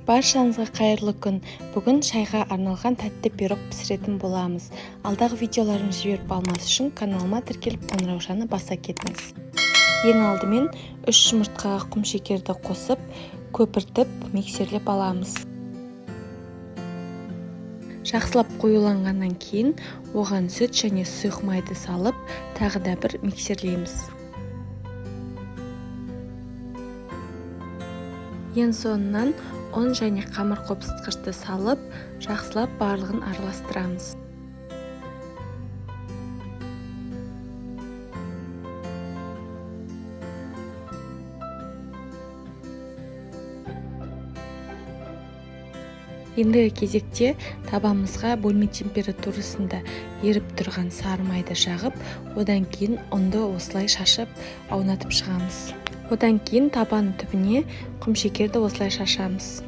Баршаңызға қайырлы күн. Бүгін шайға арналған тәтті пирог пісіретін боламыз. Алдағы видеоларымды жіберіп алмас үшін каналыма тіркеліп қоңыраушаны баса кетіңіз. Ең алдымен 3 жұмыртқаға құмшекерді қосып, көпіртіп, миксерлеп аламыз. Жақсылап қоюланғаннан кейін оған сүт және сұйық майды салып, тағы да бір миксерлейміз. Ең соңынан ұн және қамыр қопсытқышты салып, жақсылап барлығын араластырамыз. Ендігі кезекте табамызға бөлме температурасында еріп тұрған сары майды жағып, одан кейін ұнды осылай шашып, аунатып шығамыз. Одан кейін табан түбіне құмшекерді осылай шашамыз.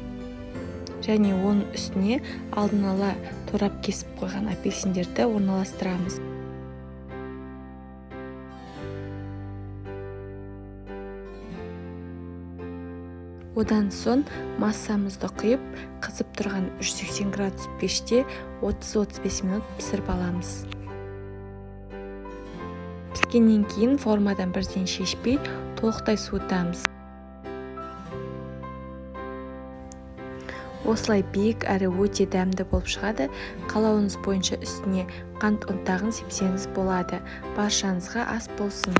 Және оның үстіне алдын ала турап кесіп қойған апельсиндерді орналастырамыз. Одан соң массамызды құйып, қызып тұрған 180 градус пеште 30-35 минут пісіріп аламыз. Піскеннен кейін формадан бірден шешпей, толықтай суытамыз. Осылай биік әрі өте дәмді болып шығады. Қалауыңыз бойынша үстіне қант ұнтағын сепсеңіз болады. Баршаңызға ас болсын.